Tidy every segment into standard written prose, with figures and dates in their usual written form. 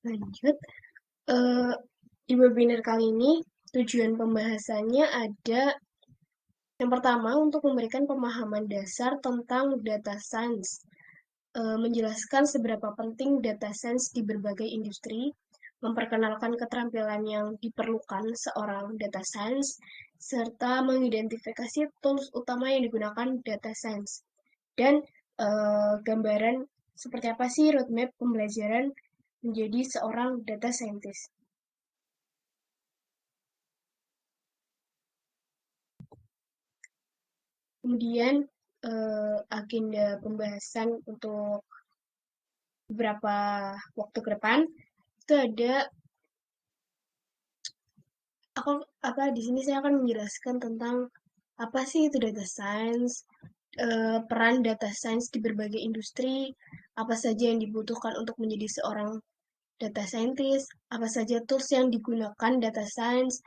Lanjut, di webinar kali ini tujuan pembahasannya ada yang pertama untuk memberikan pemahaman dasar tentang data science, menjelaskan seberapa penting data science di berbagai industri, memperkenalkan keterampilan yang diperlukan seorang data science, serta mengidentifikasi tools utama yang digunakan data science, dan gambaran seperti apa sih roadmap pembelajaran menjadi seorang data scientist. Kemudian agenda pembahasan untuk beberapa waktu ke depan itu ada di sini saya akan menjelaskan tentang apa sih itu data science, peran data science di berbagai industri, apa saja yang dibutuhkan untuk menjadi seorang data scientist, apa saja tools yang digunakan data science,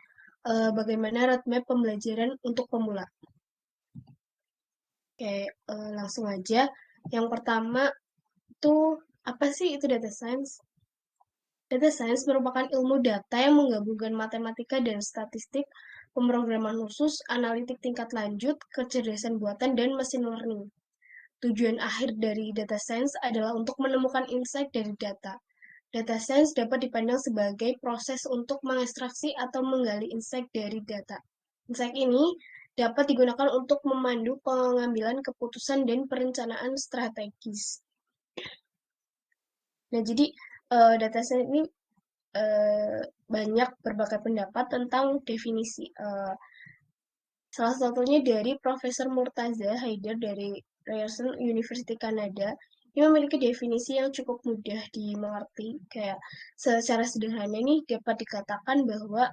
bagaimana roadmap pembelajaran untuk pemula. Oke, langsung aja. Yang pertama itu apa sih itu data science? Data science merupakan ilmu data yang menggabungkan matematika dan statistik, pemrograman khusus, analitik tingkat lanjut, kecerdasan buatan, dan machine learning. Tujuan akhir dari data science adalah untuk menemukan insight dari data. Data science dapat dipandang sebagai proses untuk mengekstraksi atau menggali insight dari data. Insight ini dapat digunakan untuk memandu pengambilan keputusan dan perencanaan strategis. Nah, jadi data science ini banyak berbagai pendapat tentang definisi. Salah satunya dari Profesor Murtaza Haider dari Ryerson University Kanada. Ini memiliki definisi yang cukup mudah dimengerti. Kayak secara sederhana ini dapat dikatakan bahwa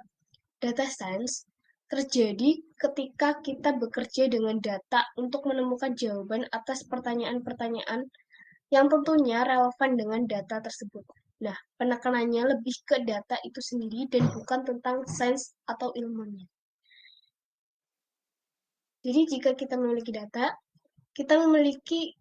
data science terjadi ketika kita bekerja dengan data untuk menemukan jawaban atas pertanyaan-pertanyaan yang tentunya relevan dengan data tersebut. Nah, penekanannya lebih ke data itu sendiri dan bukan tentang sains atau ilmunya. Jadi jika kita memiliki data, kita memiliki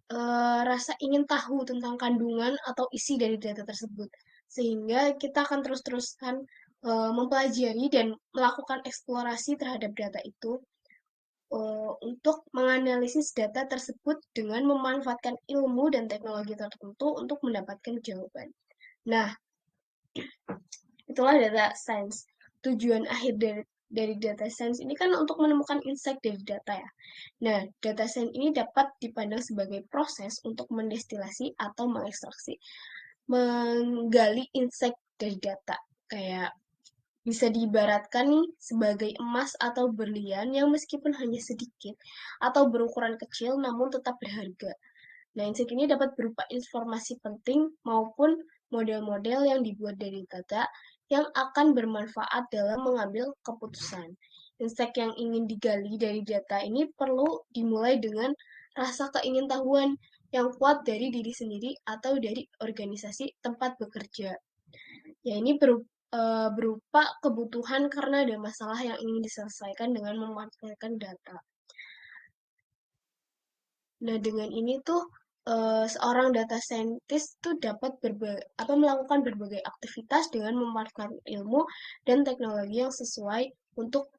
rasa ingin tahu tentang kandungan atau isi dari data tersebut. Sehingga kita akan terus-terusan mempelajari dan melakukan eksplorasi terhadap data itu untuk menganalisis data tersebut dengan memanfaatkan ilmu dan teknologi tertentu untuk mendapatkan jawaban. Nah, itulah data science. Tujuan akhir dari data science ini kan untuk menemukan insight dari data ya. Nah, data science ini dapat dipandang sebagai proses untuk mendestilasi atau mengekstraksi, menggali insight dari data. Kayak bisa diibaratkan nih sebagai emas atau berlian yang meskipun hanya sedikit atau berukuran kecil namun tetap berharga. Nah, insight ini dapat berupa informasi penting maupun model-model yang dibuat dari data yang akan bermanfaat dalam mengambil keputusan. Insight yang ingin digali dari data ini perlu dimulai dengan rasa keingintahuan yang kuat dari diri sendiri atau dari organisasi tempat bekerja. Ya, ini berupa kebutuhan karena ada masalah yang ingin diselesaikan dengan memanfaatkan data. Nah, dengan ini tuh seorang data scientist tuh dapat melakukan berbagai aktivitas dengan memanfaatkan ilmu dan teknologi yang sesuai untuk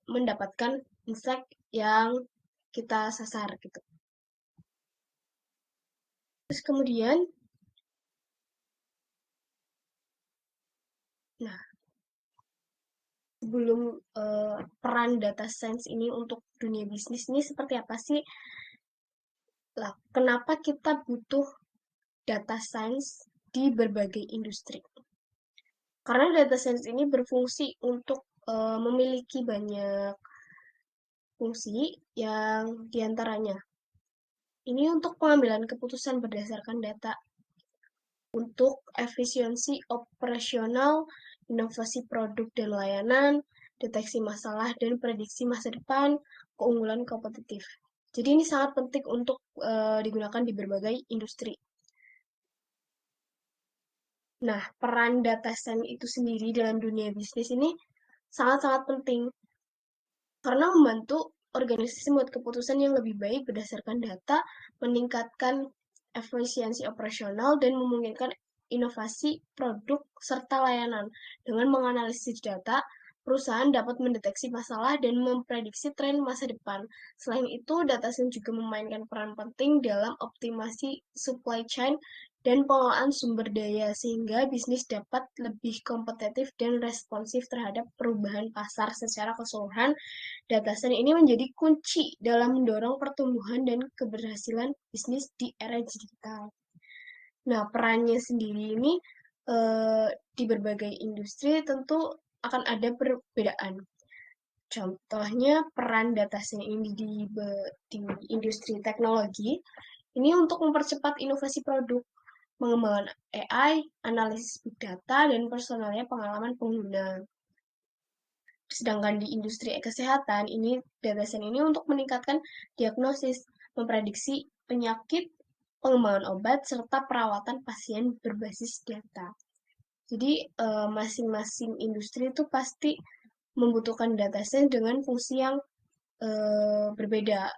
mendapatkan insight yang kita sasar gitu. Terus kemudian, nah sebelum peran data science ini untuk dunia bisnis ini seperti apa sih? Lah, kenapa kita butuh data science di berbagai industri? Karena data science ini berfungsi untuk memiliki banyak fungsi yang diantaranya ini untuk pengambilan keputusan berdasarkan data, untuk efisiensi operasional, inovasi produk dan layanan, deteksi masalah dan prediksi masa depan, keunggulan kompetitif. Jadi ini sangat penting untuk digunakan di berbagai industri. Nah, peran data science itu sendiri dalam dunia bisnis ini sangat-sangat penting karena membantu organisasi membuat keputusan yang lebih baik berdasarkan data, meningkatkan efisiensi operasional, dan memungkinkan inovasi produk serta layanan. Dengan menganalisis data, perusahaan dapat mendeteksi masalah dan memprediksi tren masa depan. Selain itu, data science juga memainkan peran penting dalam optimasi supply chain dan pengelolaan sumber daya, sehingga bisnis dapat lebih kompetitif dan responsif terhadap perubahan pasar secara keseluruhan. Data science ini menjadi kunci dalam mendorong pertumbuhan dan keberhasilan bisnis di era digital. Nah, perannya sendiri ini di berbagai industri tentu akan ada perbedaan. Contohnya, peran data science ini di industri teknologi ini untuk mempercepat inovasi produk, mengembangkan AI, analisis big data, dan personalnya pengalaman pengguna. Sedangkan di industri kesehatan, ini data science ini untuk meningkatkan diagnosis, memprediksi penyakit, pengembangan obat, serta perawatan pasien berbasis data. Jadi, masing-masing industri itu pasti membutuhkan data science dengan fungsi yang berbeda,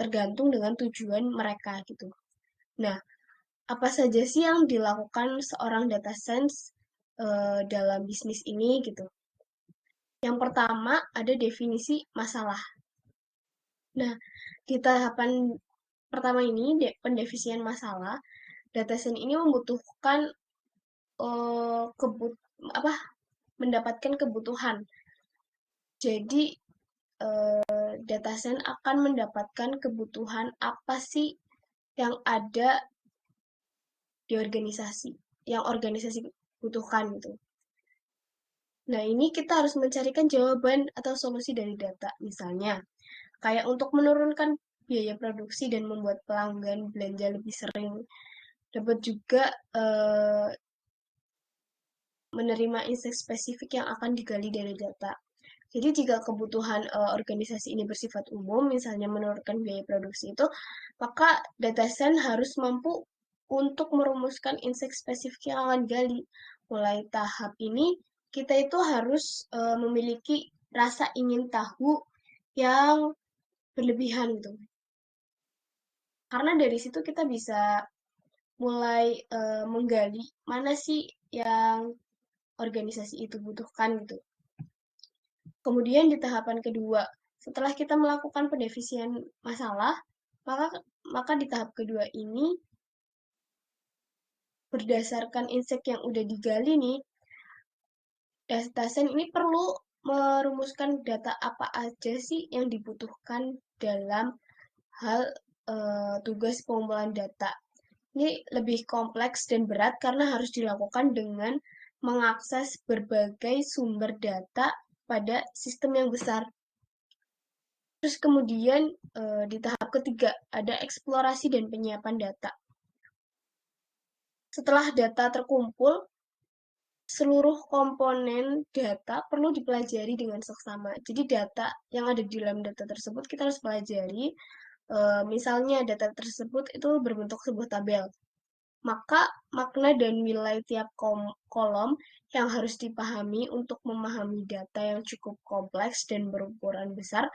tergantung dengan tujuan mereka gitu. Nah, apa saja sih yang dilakukan seorang data science dalam bisnis ini gitu? Yang pertama ada definisi masalah. Nah, di tahapan pertama ini, pendefinisian masalah, data science ini membutuhkan eh, kebut apa mendapatkan kebutuhan. Jadi data science akan mendapatkan kebutuhan apa sih yang ada di organisasi, yang organisasi butuhkan gitu. Nah, ini kita harus mencarikan jawaban atau solusi dari data. Misalnya, kayak untuk menurunkan biaya produksi dan membuat pelanggan belanja lebih sering. Dapat juga menerima insight spesifik yang akan digali dari data. Jadi jika kebutuhan organisasi ini bersifat umum, misalnya menurunkan biaya produksi itu, maka data science harus mampu untuk merumuskan insight spesifik yang akan digali. Mulai tahap ini, kita itu harus memiliki rasa ingin tahu yang berlebihan gitu. Karena dari situ kita bisa mulai menggali mana sih yang organisasi itu butuhkan gitu. Kemudian di tahapan kedua, setelah kita melakukan pendefinisian masalah, maka maka di tahap kedua ini berdasarkan insight yang udah digali nih, data science ini perlu merumuskan data apa aja sih yang dibutuhkan dalam hal tugas pengumpulan data. Ini lebih kompleks dan berat karena harus dilakukan dengan mengakses berbagai sumber data pada sistem yang besar. Terus kemudian di tahap ketiga ada eksplorasi dan penyiapan data. Setelah data terkumpul, seluruh komponen data perlu dipelajari dengan seksama. Jadi data yang ada di dalam data tersebut kita harus pelajari. Misalnya data tersebut itu berbentuk sebuah tabel. Maka makna dan nilai tiap kolom yang harus dipahami untuk memahami data yang cukup kompleks dan berukuran besar,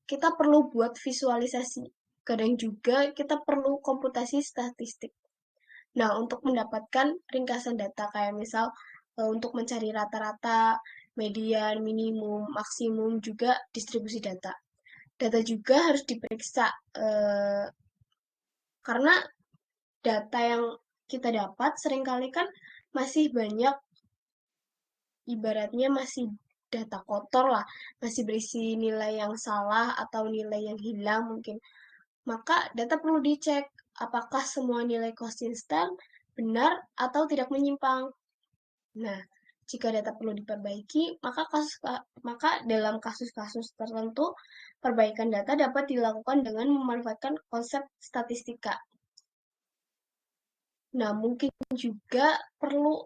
kita perlu buat visualisasi. Kadang juga kita perlu komputasi statistik. Nah, untuk mendapatkan ringkasan data kayak misal untuk mencari rata-rata, median, minimum, maksimum, juga distribusi data. Data juga harus diperiksa karena data yang kita dapat seringkali kan masih banyak, ibaratnya masih data kotor lah, masih berisi nilai yang salah atau nilai yang hilang mungkin. Maka data perlu dicek apakah semua nilai konsisten, benar, atau tidak menyimpang. Nah, jika data perlu diperbaiki, maka dalam kasus-kasus tertentu, perbaikan data dapat dilakukan dengan memanfaatkan konsep statistika. Nah, mungkin juga perlu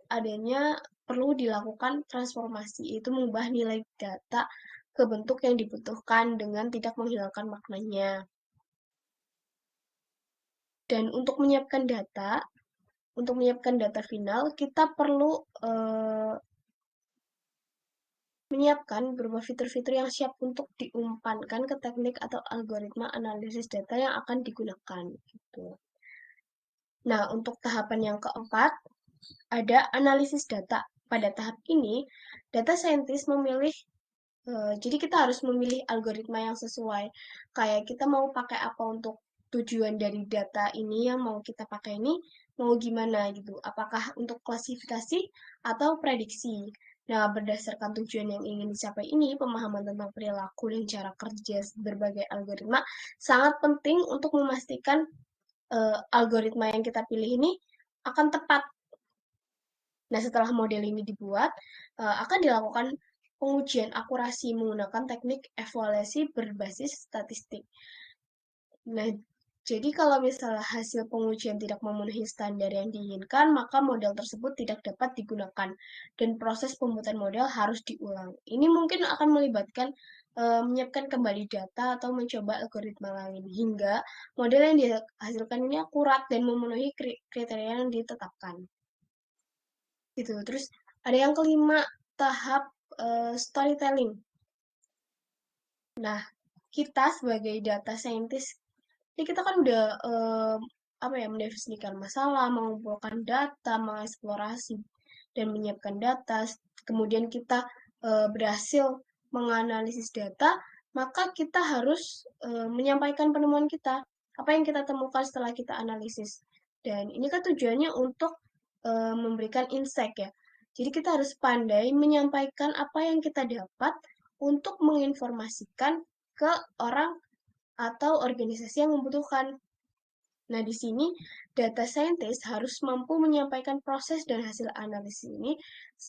dilakukan transformasi, yaitu mengubah nilai data ke bentuk yang dibutuhkan dengan tidak menghilangkan maknanya. Dan untuk menyiapkan data final, kita perlu menyiapkan beberapa fitur-fitur yang siap untuk diumpankan ke teknik atau algoritma analisis data yang akan digunakan. Gitu. Nah, untuk tahapan yang keempat, ada analisis data. Pada tahap ini, data scientist memilih jadi kita harus memilih algoritma yang sesuai. Kayak kita mau pakai apa untuk tujuan dari data ini yang mau kita pakai ini, mau gimana gitu. Apakah untuk klasifikasi atau prediksi. Nah, berdasarkan tujuan yang ingin dicapai ini, pemahaman tentang perilaku dan cara kerja berbagai algoritma sangat penting untuk memastikan algoritma yang kita pilih ini akan tepat. Nah, setelah model ini dibuat, akan dilakukan pengujian akurasi menggunakan teknik evaluasi berbasis statistik. Nah, jadi kalau misalnya hasil pengujian tidak memenuhi standar yang diinginkan, maka model tersebut tidak dapat digunakan dan proses pembuatan model harus diulang. Ini mungkin akan melibatkan menyiapkan kembali data atau mencoba algoritma lain hingga model yang dihasilkan ini akurat dan memenuhi kriteria yang ditetapkan. Gitu. Terus ada yang kelima, tahap storytelling. Nah, kita sebagai data scientist, ini kita kan udah apa ya, mendefinisikan masalah, mengumpulkan data, mengeksplorasi dan menyiapkan data. Kemudian kita berhasil menganalisis data, maka kita harus menyampaikan penemuan kita, apa yang kita temukan setelah kita analisis. Dan ini kan tujuannya untuk memberikan insight ya. Jadi kita harus pandai menyampaikan apa yang kita dapat untuk menginformasikan ke orang atau organisasi yang membutuhkan. Nah, di sini data scientist harus mampu menyampaikan proses dan hasil analisis ini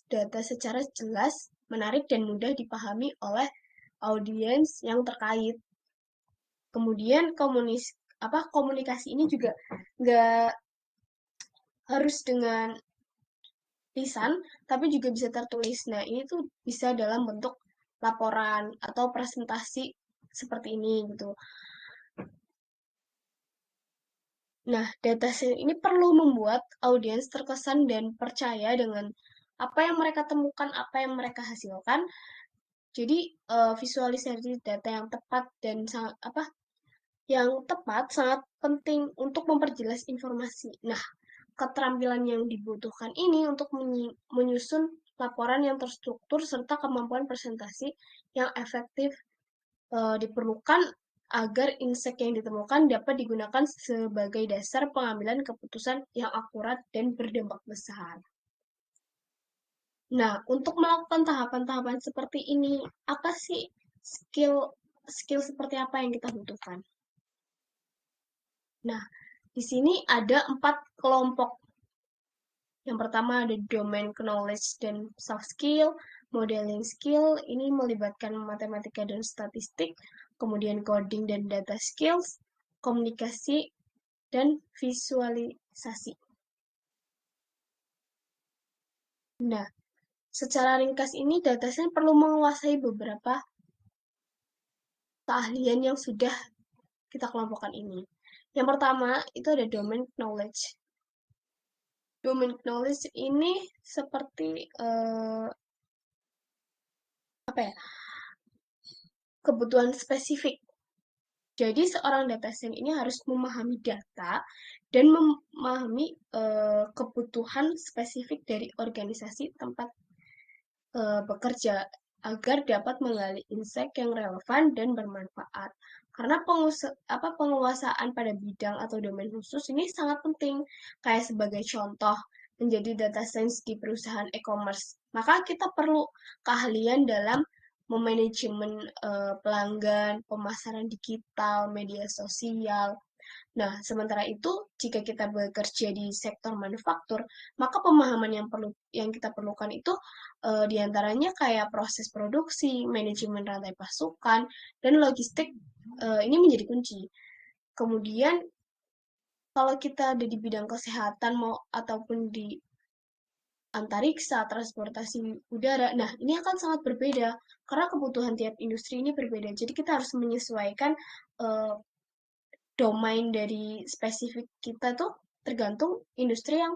data secara jelas, menarik dan mudah dipahami oleh audiens yang terkait. Kemudian komunikasi ini juga nggak harus dengan lisan, tapi juga bisa tertulis. Nah, ini tuh bisa dalam bentuk laporan atau presentasi seperti ini gitu. Nah, data set ini perlu membuat audiens terkesan dan percaya dengan apa yang mereka temukan, apa yang mereka hasilkan. Jadi, visualisasi data yang tepat dan sangat yang tepat sangat penting untuk memperjelas informasi. Nah, keterampilan yang dibutuhkan ini untuk menyusun laporan yang terstruktur serta kemampuan presentasi yang efektif diperlukan agar insight yang ditemukan dapat digunakan sebagai dasar pengambilan keputusan yang akurat dan berdampak besar. Nah, untuk melakukan tahapan-tahapan seperti ini, apa sih skill skill seperti apa yang kita butuhkan? Nah, di sini ada 4 kelompok. Yang pertama ada domain knowledge dan soft skill, modeling skill, ini melibatkan matematika dan statistik, kemudian coding dan data skills, komunikasi, dan visualisasi. Nah, secara ringkas ini data science perlu menguasai beberapa keahlian yang sudah kita kelompokkan ini. Yang pertama, itu ada domain knowledge. Domain knowledge ini seperti apa ya? Kebutuhan spesifik. Jadi seorang data scientist ini harus memahami data dan memahami kebutuhan spesifik dari organisasi tempat bekerja agar dapat menggali insight yang relevan dan bermanfaat. Karena penguasaan pada bidang atau domain khusus ini sangat penting. Kayak sebagai contoh, menjadi data science di perusahaan e-commerce. Maka kita perlu keahlian dalam memanajemen pelanggan, pemasaran digital, media sosial. Nah, sementara itu, jika kita bekerja di sektor manufaktur, maka pemahaman yang kita perlukan itu diantaranya kayak proses produksi, manajemen rantai pasukan, dan logistik ini menjadi kunci. Kemudian, kalau kita ada di bidang kesehatan mau ataupun di antariksa, transportasi udara, nah ini akan sangat berbeda karena kebutuhan tiap industri ini berbeda. Jadi kita harus menyesuaikan uh, domain dari spesifik kita tuh tergantung industri yang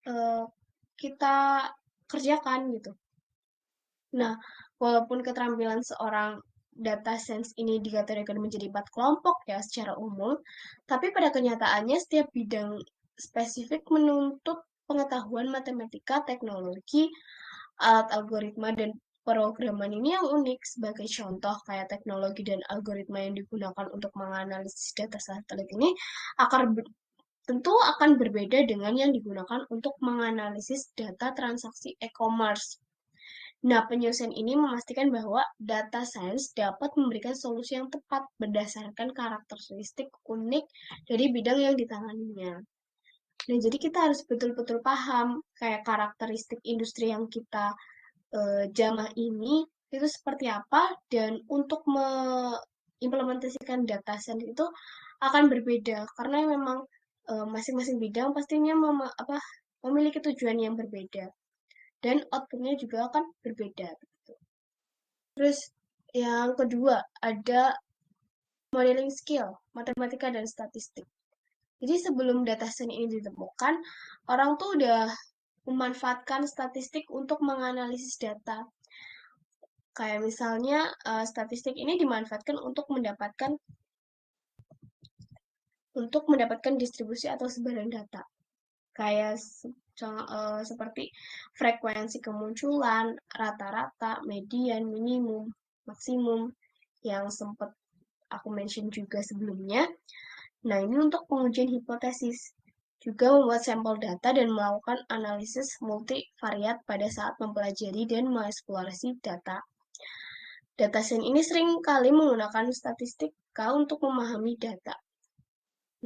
uh, kita kerjakan gitu. Nah, walaupun keterampilan seorang data science ini dikategorikan menjadi 4 kelompok ya secara umum, tapi pada kenyataannya setiap bidang spesifik menuntut pengetahuan matematika, teknologi, alat algoritma, dan programan ini yang unik. Sebagai contoh, kayak teknologi dan algoritma yang digunakan untuk menganalisis data satelit ini akan tentu akan berbeda dengan yang digunakan untuk menganalisis data transaksi e-commerce. Nah, penyelesaian ini memastikan bahwa data science dapat memberikan solusi yang tepat berdasarkan karakteristik unik dari bidang yang ditanganinya. Nah, jadi kita harus betul-betul paham kayak karakteristik industri yang kita jamah ini itu seperti apa, dan untuk mengimplementasikan data science itu akan berbeda karena memang masing-masing bidang pastinya memiliki tujuan yang berbeda dan outputnya juga akan berbeda. Terus yang kedua ada modeling skill, matematika dan statistik. Jadi sebelum data science ini ditemukan, orang tuh udah memanfaatkan statistik untuk menganalisis data. Kayak misalnya statistik ini dimanfaatkan untuk mendapatkan distribusi atau sebaran data. Kayak seperti frekuensi kemunculan, rata-rata, median, minimum, maksimum yang sempat aku mention juga sebelumnya. Nah, ini untuk pengujian hipotesis. Juga membuat sampel data dan melakukan analisis multivariat pada saat mempelajari dan mengeksplorasi data. Data science ini sering kali menggunakan statistika untuk memahami data.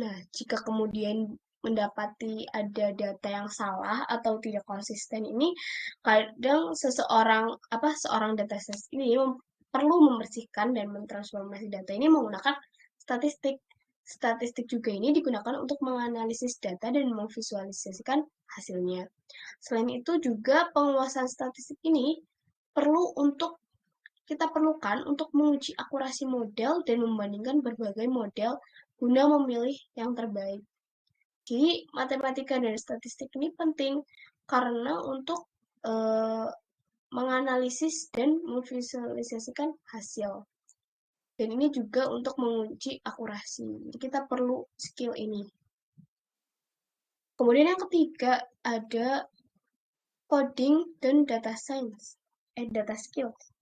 Nah, jika kemudian mendapati ada data yang salah atau tidak konsisten ini, kadang seorang data science ini perlu membersihkan dan mentransformasi data ini menggunakan statistik. Statistik juga ini digunakan untuk menganalisis data dan memvisualisasikan hasilnya. Selain itu juga penguasaan statistik ini kita perlukan untuk menguji akurasi model dan membandingkan berbagai model guna memilih yang terbaik. Jadi, matematika dan statistik ini penting karena untuk menganalisis dan memvisualisasikan hasil. Dan ini juga untuk menguji akurasi. Jadi kita perlu skill ini. Kemudian yang ketiga ada coding dan data science, data skills.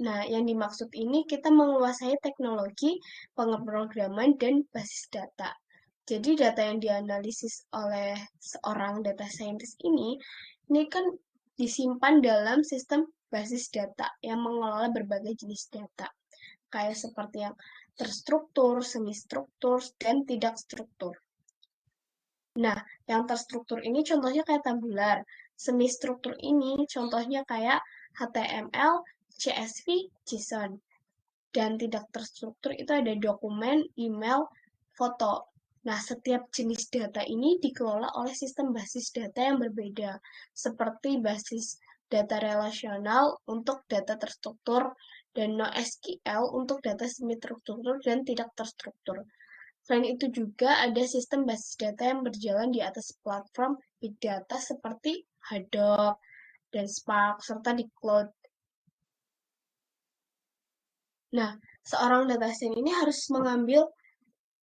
Nah, yang dimaksud ini kita menguasai teknologi, pemrograman, dan basis data. Jadi data yang dianalisis oleh seorang data scientist ini kan disimpan dalam sistem basis data yang mengelola berbagai jenis data. Kayak seperti yang terstruktur, semi-struktur, dan tidak struktur. Nah, yang terstruktur ini contohnya kayak tabular. Semi-struktur ini contohnya kayak HTML, CSV, JSON. Dan tidak terstruktur itu ada dokumen, email, foto. Nah, setiap jenis data ini dikelola oleh sistem basis data yang berbeda, seperti basis data relasional untuk data terstruktur dan NoSQL untuk data semi-terstruktur dan tidak terstruktur. Selain itu juga ada sistem basis data yang berjalan di atas platform big data seperti Hadoop dan Spark, serta di cloud. Nah, seorang data scientist ini harus mengambil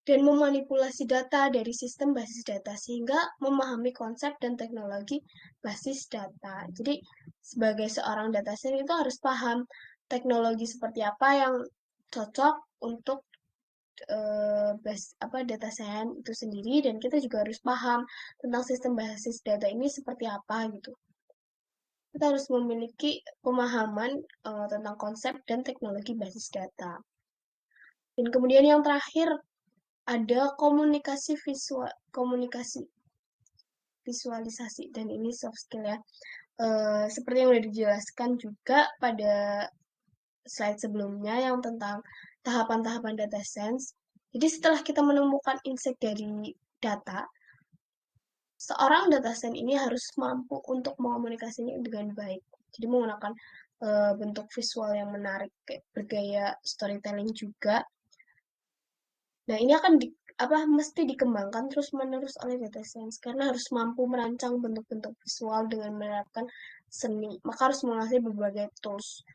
dan memanipulasi data dari sistem basis data sehingga memahami konsep dan teknologi basis data. Jadi, sebagai seorang data scientist itu harus paham teknologi seperti apa yang cocok untuk data science itu sendiri, dan kita juga harus paham tentang sistem basis data ini seperti apa gitu. Kita harus memiliki pemahaman tentang konsep dan teknologi basis data. Dan kemudian yang terakhir ada komunikasi visualisasi, dan ini soft skill ya. Seperti yang sudah dijelaskan juga pada slide sebelumnya yang tentang tahapan-tahapan data science. Jadi setelah kita menemukan insight dari data, seorang data science ini harus mampu untuk mengomunikasinya dengan baik. Jadi menggunakan bentuk visual yang menarik, kayak bergaya storytelling juga. Nah, ini akan mesti dikembangkan terus-menerus oleh data science karena harus mampu merancang bentuk-bentuk visual dengan menerapkan seni. Maka harus menguasai berbagai tools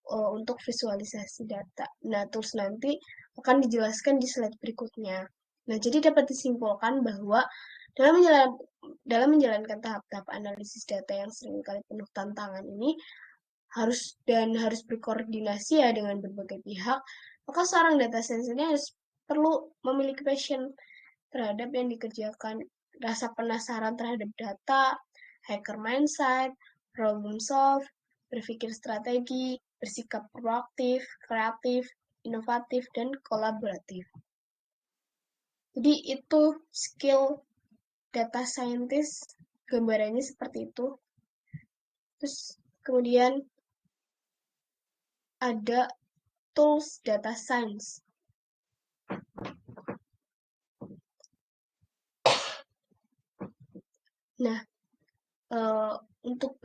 untuk visualisasi data. Nah, tools nanti akan dijelaskan di slide berikutnya. Nah, jadi dapat disimpulkan bahwa dalam menjalankan tahap-tahap analisis data yang seringkali penuh tantangan ini harus berkoordinasi ya dengan berbagai pihak, maka seorang data scientist ini perlu memiliki passion terhadap yang dikerjakan, rasa penasaran terhadap data, hacker mindset, problem solve, berpikir strategi, bersikap proaktif, kreatif, inovatif, dan kolaboratif. Jadi itu skill data scientist, gambarannya seperti itu. Terus kemudian ada tools data science. Nah, untuk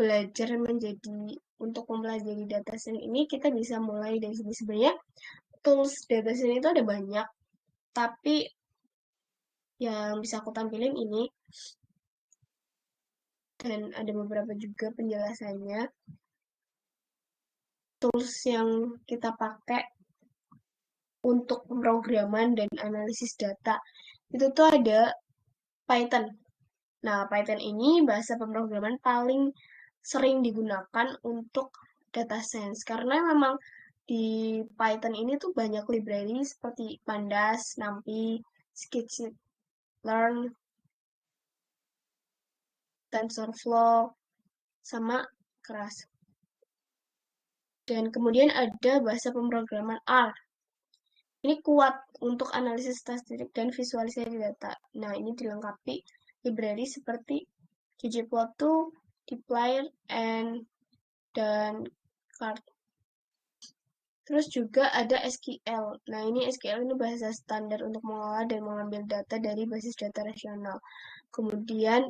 mempelajari data science ini kita bisa mulai dari sini. Sebenarnya tools data science itu ada banyak, tapi yang bisa aku tampilin ini dan ada beberapa juga penjelasannya. Tools yang kita pakai untuk pemrograman dan analisis data itu tuh ada Python. Nah, Python ini bahasa pemrograman paling sering digunakan untuk data science karena memang di Python ini tuh banyak library seperti Pandas, NumPy, Scikit-learn, TensorFlow, sama Keras. Dan kemudian ada bahasa pemrograman R. Ini kuat untuk analisis statistik dan visualisasi data. Nah, ini dilengkapi library seperti ggplot2, dplyr, dan cart. Terus juga ada SQL. Nah, ini SQL ini bahasa standar untuk mengolah dan mengambil data dari basis data rasional. Kemudian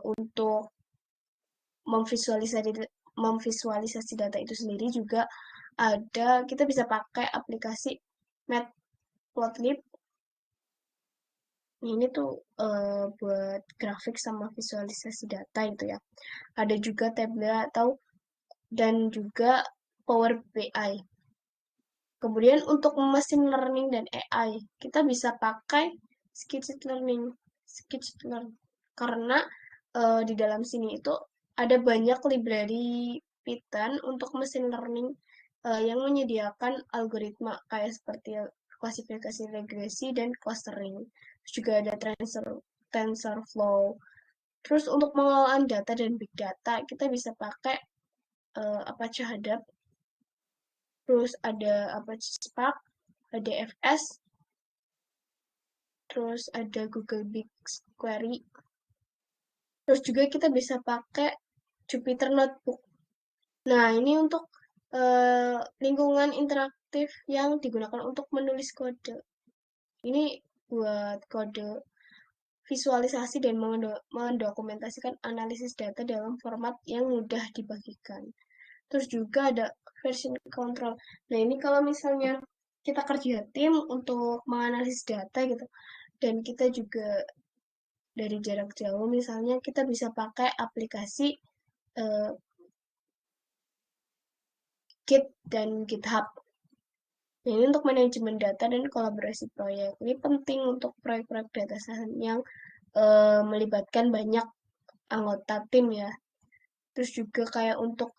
untuk memvisualisasi data itu sendiri juga kita bisa pakai aplikasi Matplotlib. Ini tuh buat grafik sama visualisasi data itu ya. Ada juga Tableau dan juga Power BI. Kemudian untuk machine learning dan AI, kita bisa pakai Scikit-learn karena di dalam sini itu ada banyak library Python untuk machine learning yang menyediakan algoritma kayak seperti klasifikasi regresi dan clustering. Terus juga ada TensorFlow. Terus untuk pengolahan data dan big data, kita bisa pakai Apache Hadoop. Terus ada Apache Spark, ada FS, terus ada Google BigQuery. Terus juga kita bisa pakai Jupyter Notebook. Nah, ini untuk lingkungan interaktif yang digunakan untuk menulis kode. Ini buat kode visualisasi dan mendokumentasikan analisis data dalam format yang mudah dibagikan. Terus juga ada version control. Nah, ini kalau misalnya kita kerja tim untuk menganalisis data gitu, dan kita juga dari jarak jauh, misalnya kita bisa pakai aplikasi Git dan GitHub. Nah, ini untuk manajemen data dan kolaborasi proyek. Ini penting untuk proyek-proyek data science yang melibatkan banyak anggota tim ya. Terus juga kayak untuk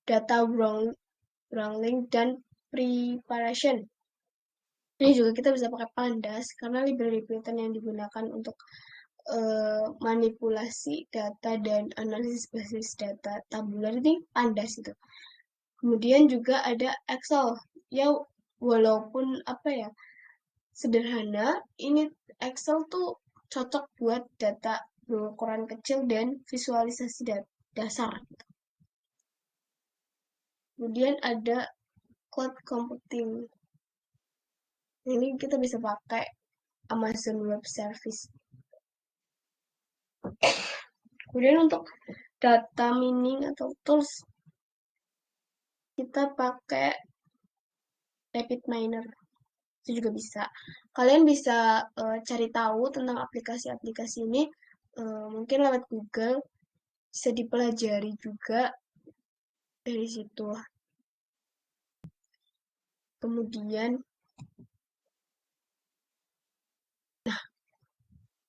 data wrangling dan preparation. Ini juga kita bisa pakai Pandas karena library Python yang digunakan untuk manipulasi data dan analisis basis data tabular ini Pandas itu. Kemudian juga ada Excel. Ya walaupun sederhana, ini Excel tuh cocok buat data berukuran kecil dan visualisasi dasar. Kemudian ada cloud computing. Ini kita bisa pakai Amazon Web Service. Kemudian untuk data mining atau tools, kita pakai RapidMiner. Itu juga bisa. Kalian bisa cari tahu tentang aplikasi-aplikasi ini mungkin lewat Google, bisa dipelajari juga dari situ. Kemudian,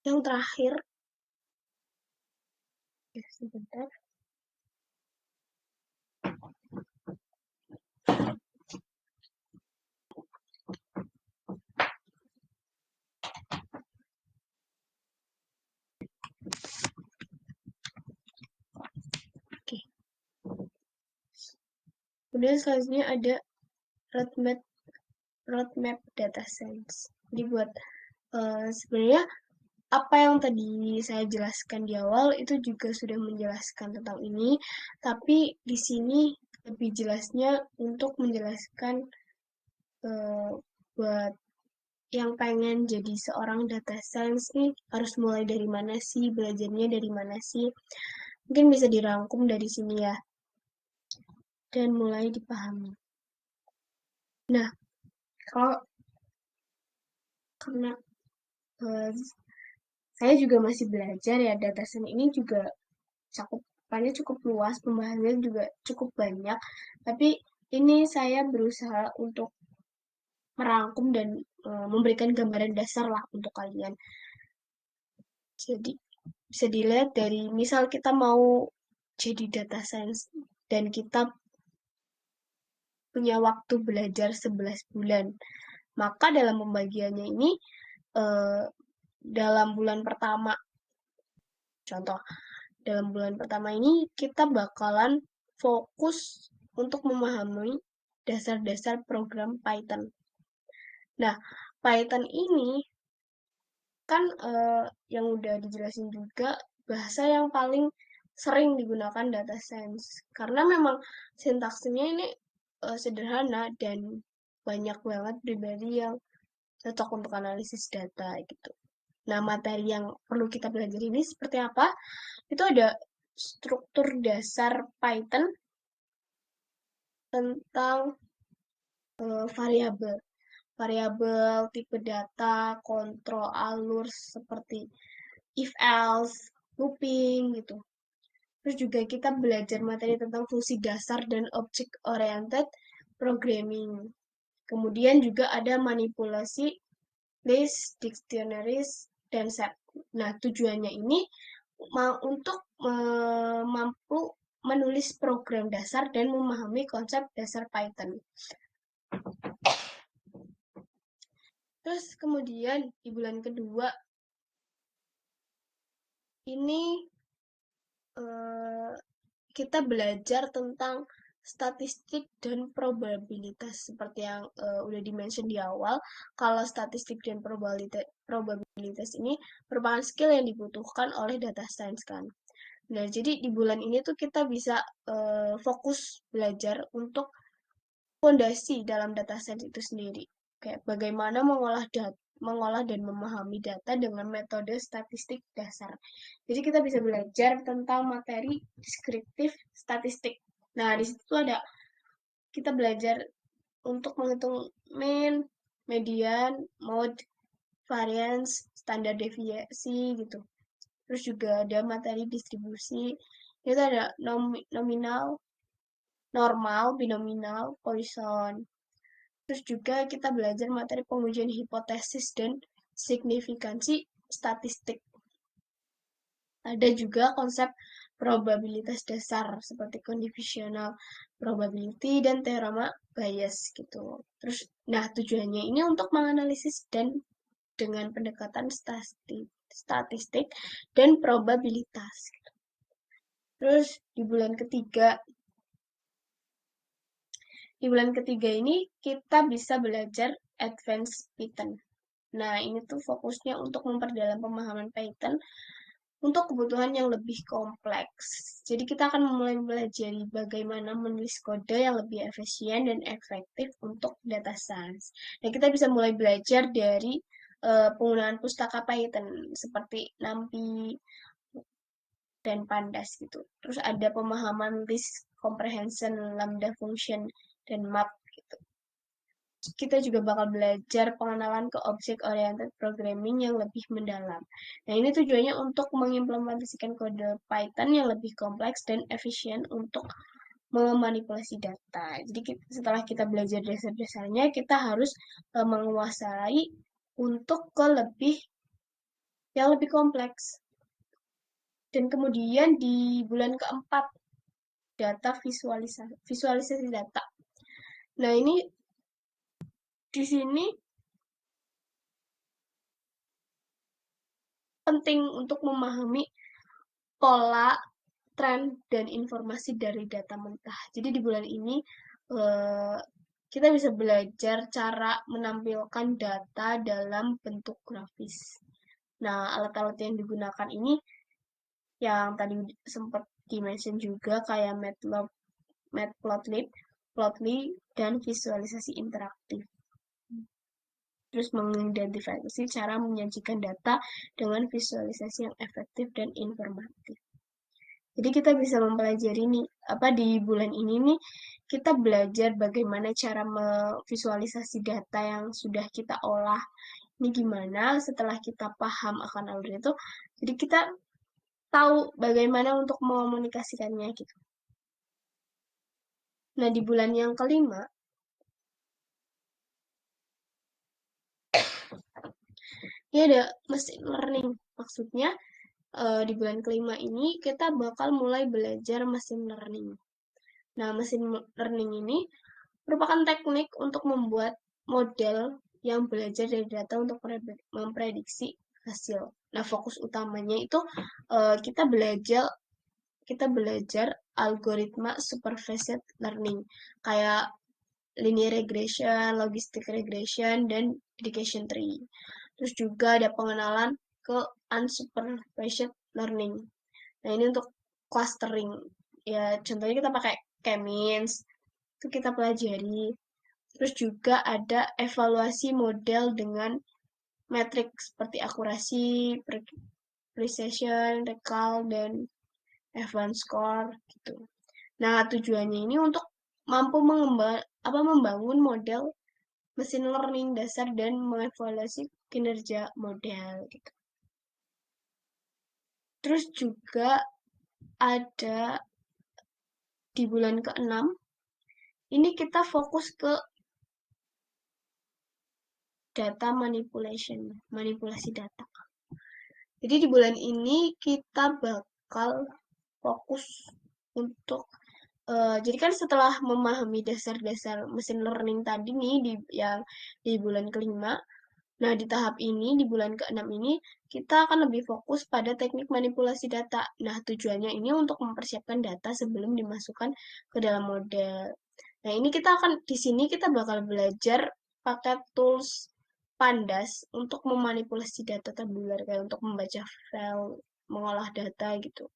yang terakhir, ya, sebentar. Oke. Kemudian selanjutnya ada roadmap roadmap data science. Jadi buat sebenarnya apa yang tadi saya jelaskan di awal itu juga sudah menjelaskan tentang ini, tapi di sini lebih jelasnya untuk menjelaskan buat yang pengen jadi seorang data science nih harus mulai dari mana sih, belajarnya dari mana sih. Mungkin bisa dirangkum dari sini ya, dan mulai dipahami. Nah, kalau karena uh, saya juga masih belajar ya, data science ini juga cakupannya cukup luas, pembahasannya juga cukup banyak, tapi ini saya berusaha untuk merangkum dan memberikan gambaran dasar lah untuk kalian. Jadi bisa dilihat dari misal kita mau jadi data science dan kita punya waktu belajar 11 bulan. Maka dalam pembagiannya ini eh, dalam bulan pertama, contoh, dalam bulan pertama ini kita bakalan fokus untuk memahami dasar-dasar program Python. Nah, Python ini kan yang udah dijelasin juga bahasa yang paling sering digunakan data science karena memang sintaksnya ini sederhana dan banyak banget pribadi yang cocok untuk analisis data gitu. Nah, materi yang perlu kita belajar ini seperti apa? Itu ada struktur dasar Python tentang variabel. Variabel, tipe data, kontrol alur seperti if else, looping gitu. Terus juga kita belajar materi tentang fungsi dasar dan object oriented programming. Kemudian juga ada manipulasi list, dictionaries, dan set. Nah, tujuannya ini untuk mampu menulis program dasar dan memahami konsep dasar Python. Terus kemudian di bulan kedua ini eh, kita belajar tentang statistik dan probabilitas seperti yang udah dimention di awal. Kalau statistik dan probabilitas ini merupakan skill yang dibutuhkan oleh data science kan. Nah, jadi di bulan ini tuh kita bisa fokus belajar untuk fondasi dalam data science itu sendiri. Kayak bagaimana mengolah dan memahami data dengan metode statistik dasar. Jadi kita bisa belajar tentang materi deskriptif statistik. Nah, di situ ada kita belajar untuk menghitung mean, median, mode, variance, standar deviasi gitu. Terus juga ada materi distribusi. Itu ada nominal, normal, binominal, Poisson. Terus juga kita belajar materi pengujian hipotesis dan signifikansi statistik. Ada juga konsep probabilitas dasar seperti conditional probability dan teorema bias gitu. Terus, nah tujuannya ini untuk menganalisis dan dengan pendekatan statistik dan probabilitas. Terus di bulan ketiga ini kita bisa belajar advanced Python. Nah, ini tuh fokusnya untuk memperdalam pemahaman Python untuk kebutuhan yang lebih kompleks. Jadi kita akan mulai belajar bagaimana menulis kode yang lebih efisien dan efektif untuk data science. Nah, kita bisa mulai belajar dari penggunaan pustaka Python seperti NumPy dan Pandas gitu. Terus ada pemahaman list comprehension, lambda function, dan map gitu. Kita juga bakal belajar pengenalan ke object oriented programming yang lebih mendalam. Nah, ini tujuannya untuk mengimplementasikan kode Python yang lebih kompleks dan efisien untuk memanipulasi data. Jadi setelah kita belajar dasar-dasarnya, kita harus menguasai untuk ke lebih yang lebih kompleks. Dan kemudian di bulan keempat, data visualisasi data. Nah, ini di sini penting untuk memahami pola, tren, dan informasi dari data mentah. Jadi di bulan ini kita bisa belajar cara menampilkan data dalam bentuk grafis. Nah, alat-alat yang digunakan ini yang tadi sempat di-mention juga kayak Matplotlib, Plotly, dan visualisasi interaktif. Terus mengidentifikasi cara menyajikan data dengan visualisasi yang efektif dan informatif. Jadi kita bisa mempelajari nih, di bulan ini nih, kita belajar bagaimana cara memvisualisasi data yang sudah kita olah. Ini gimana setelah kita paham akan algoritma itu, jadi kita tahu bagaimana untuk mengomunikasikannya gitu. Nah, di bulan yang kelima, ini ada machine learning. Maksudnya, di bulan kelima ini kita bakal mulai belajar machine learning. Nah, machine learning ini merupakan teknik untuk membuat model yang belajar dari data untuk memprediksi hasil. Nah, fokus utamanya itu kita belajar algoritma supervised learning kayak linear regression, logistic regression, dan education tree. Terus juga ada pengenalan ke unsupervised learning. Nah, ini untuk clustering. Ya, contohnya kita pakai K-means, itu kita pelajari. Terus juga ada evaluasi model dengan metrik seperti akurasi, precision, recall, dan advanced score gitu. Nah, tujuannya ini untuk mampu membangun model mesin learning dasar dan mengevaluasi kinerja model gitu. Terus juga ada di bulan ke-6, ini kita fokus ke data manipulation, manipulasi data. Jadi di bulan ini kita bakal fokus untuk jadi kan setelah memahami dasar-dasar mesin learning tadi nih di bulan kelima, nah di tahap ini di bulan ke-6 ini kita akan lebih fokus pada teknik manipulasi data. Nah, tujuannya ini untuk mempersiapkan data sebelum dimasukkan ke dalam model. Nah, ini di sini kita bakal belajar pakai tools Pandas untuk memanipulasi data tabular kayak untuk membaca file, mengolah data gitu.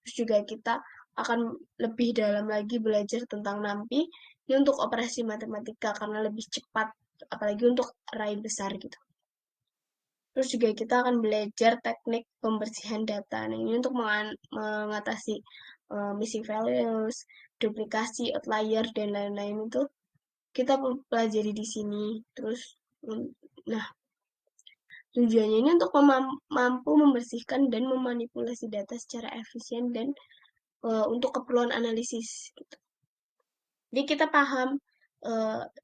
Terus juga kita akan lebih dalam lagi belajar tentang NumPy ini untuk operasi matematika karena lebih cepat apalagi untuk array besar gitu. Terus juga kita akan belajar teknik pembersihan data. Nah, ini untuk mengatasi missing values, duplikasi, outlier, dan lain-lain itu kita pelajari di sini. Terus, nah, tujuannya ini untuk mampu membersihkan dan memanipulasi data secara efisien dan untuk keperluan analisis. Gitu. Jadi kita paham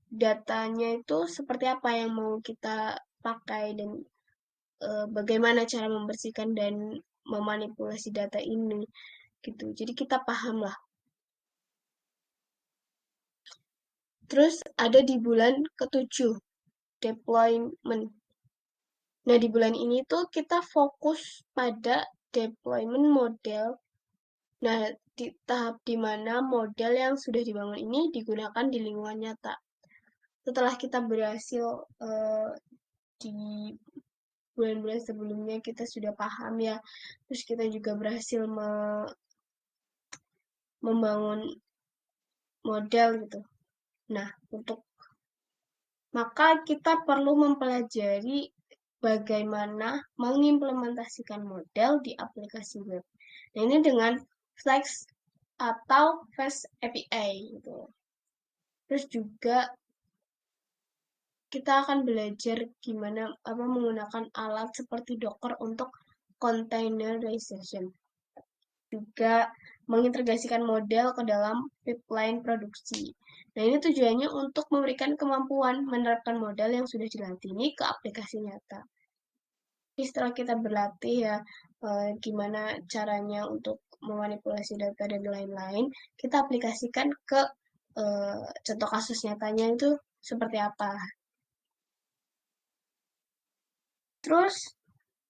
datanya itu seperti apa yang mau kita pakai dan bagaimana cara membersihkan dan memanipulasi data ini gitu. Jadi kita paham lah. Terus ada di bulan ke-7 deployment. Nah, di bulan ini tuh kita fokus pada deployment model. Nah, di tahap di mana model yang sudah dibangun ini digunakan di lingkungan nyata. Setelah kita berhasil di bulan-bulan sebelumnya kita sudah paham ya, terus kita juga berhasil membangun model gitu. Nah, maka kita perlu mempelajari bagaimana mengimplementasikan model di aplikasi web. Nah, ini dengan Flex atau Fast API gitu. Terus juga kita akan belajar gimana menggunakan alat seperti Docker untuk containerization. Juga mengintegrasikan model ke dalam pipeline produksi. Nah, ini tujuannya untuk memberikan kemampuan menerapkan model yang sudah dilatih ini ke aplikasi nyata. Setelah kita berlatih ya, gimana caranya untuk memanipulasi data dan lain-lain, kita aplikasikan ke contoh kasus nyatanya itu seperti apa. Terus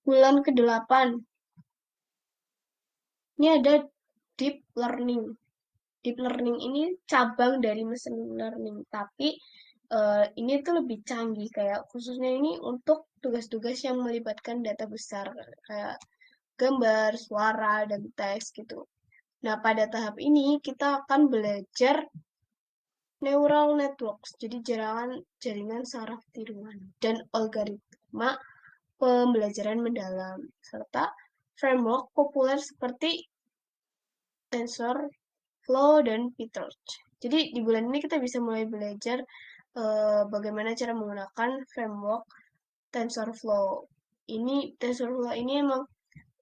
bulan ke-8, ini ada deep learning. Deep learning ini cabang dari machine learning, tapi ini tuh lebih canggih kayak khususnya ini untuk tugas-tugas yang melibatkan data besar kayak gambar, suara, dan teks gitu. Nah, pada tahap ini kita akan belajar neural networks, jadi jaringan saraf tiruan dan algoritma pembelajaran mendalam serta framework populer seperti TensorFlow dan PyTorch. Jadi di bulan ini kita bisa mulai belajar bagaimana cara menggunakan framework TensorFlow. TensorFlow ini emang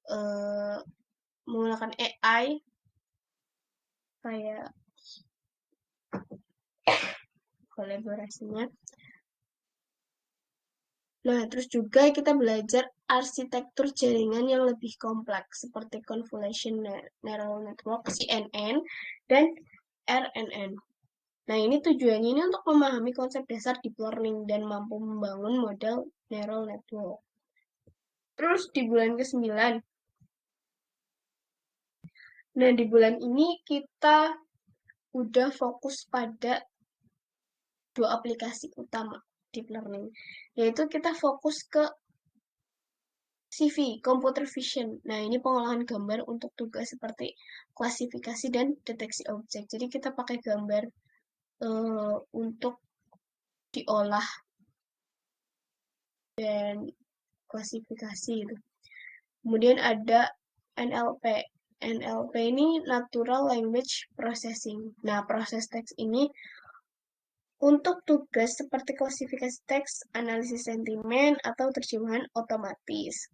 uh, menggunakan AI kayak kolaborasinya. Nah, terus juga kita belajar arsitektur jaringan yang lebih kompleks seperti Convolution Neural Network CNN dan RNN. Nah, ini tujuannya ini untuk memahami konsep dasar deep learning dan mampu membangun model neural network. Terus di bulan ke-9, nah di bulan ini kita udah fokus pada dua aplikasi utama deep learning, yaitu kita fokus ke CV, computer vision. Nah, ini pengolahan gambar untuk tugas seperti klasifikasi dan deteksi objek. Jadi kita pakai gambar untuk diolah dan klasifikasi itu. Kemudian ada NLP. NLP ini Natural Language Processing. Nah, proses teks ini untuk tugas seperti klasifikasi teks, analisis sentimen, atau terjemahan otomatis.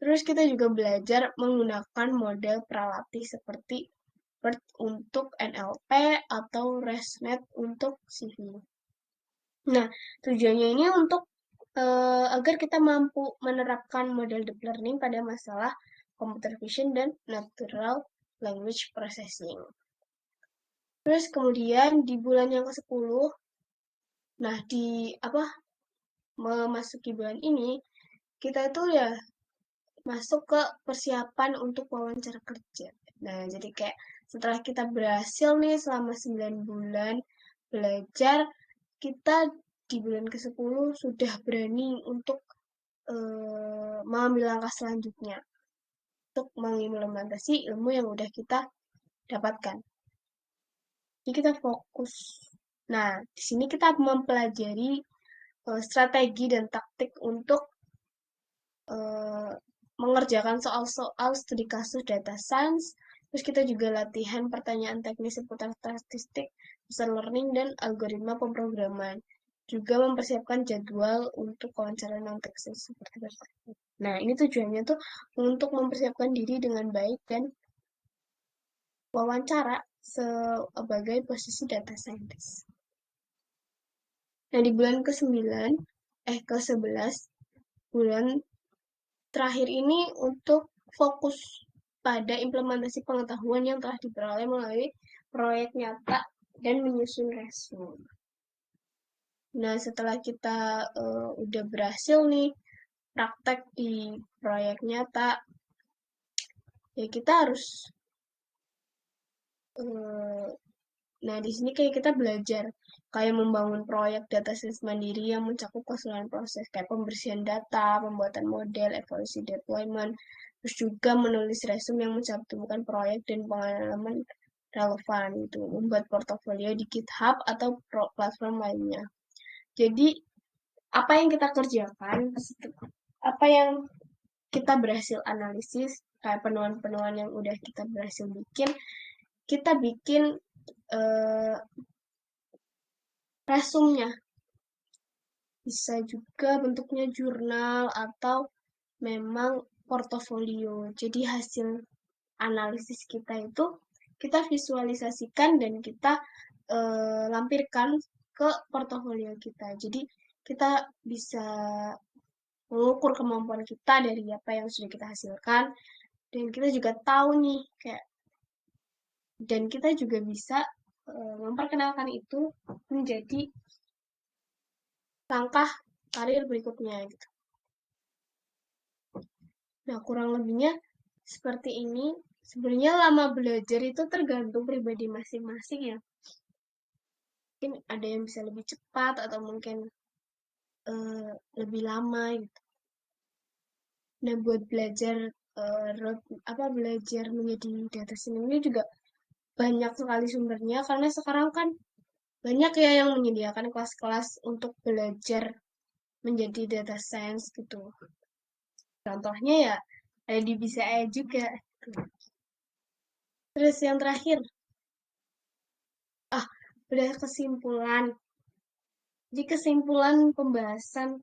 Terus kita juga belajar menggunakan model pralatih seperti BERT untuk NLP atau ResNet untuk CV. Nah, tujuannya ini untuk agar kita mampu menerapkan model deep learning pada masalah computer vision dan natural language processing. Terus kemudian di bulan yang ke-10, nah di apa memasuki bulan ini kita itu ya masuk ke persiapan untuk wawancara kerja. Nah, jadi kayak setelah kita berhasil nih selama 9 bulan belajar, kita di bulan ke-10 sudah berani untuk mengambil langkah selanjutnya untuk mengimplementasi ilmu yang udah kita dapatkan. Jadi kita fokus. Nah, di sini kita mempelajari strategi dan taktik untuk uh, mengerjakan soal-soal studi kasus data science. Terus kita juga latihan pertanyaan teknis seputar statistik, machine learning, dan algoritma pemrograman. Juga mempersiapkan jadwal untuk wawancara non-teknis seperti tersebut. Nah, ini tujuannya tuh untuk mempersiapkan diri dengan baik dan wawancara sebagai posisi data scientist. Nah, di bulan ke-11, bulan terakhir ini untuk fokus pada implementasi pengetahuan yang telah diperoleh melalui proyek nyata dan menyusun resume. Nah, setelah kita udah berhasil nih praktek di proyek nyata, ya kita harus nah di sini kayak kita belajar kayak membangun proyek data science mandiri yang mencakup keseluruhan proses kayak pembersihan data, pembuatan model, evaluasi deployment, terus juga menulis resume yang mencantumkan proyek dan pengalaman relevan itu, membuat portofolio di GitHub atau platform lainnya. Jadi apa yang kita kerjakan, apa yang kita berhasil analisis, kayak penemuan-penemuan yang udah kita berhasil bikin, kita bikin resumnya. Bisa juga bentuknya jurnal atau memang portofolio. Jadi hasil analisis kita itu kita visualisasikan dan kita lampirkan ke portofolio kita. Jadi kita bisa mengukur kemampuan kita dari apa yang sudah kita hasilkan, dan kita juga tahu nih kayak dan kita juga bisa memperkenalkan itu menjadi langkah karir berikutnya gitu. Nah, kurang lebihnya seperti ini. Sebenarnya lama belajar itu tergantung pribadi masing-masing ya. Mungkin ada yang bisa lebih cepat atau mungkin lebih lama gitu. Nah, buat belajar belajar menjadi data scientist ini juga banyak sekali sumbernya karena sekarang kan banyak ya yang menyediakan kelas-kelas untuk belajar menjadi data science gitu. Contohnya ya ada di BCA juga. Terus yang terakhir, udah kesimpulan. Jadi kesimpulan pembahasan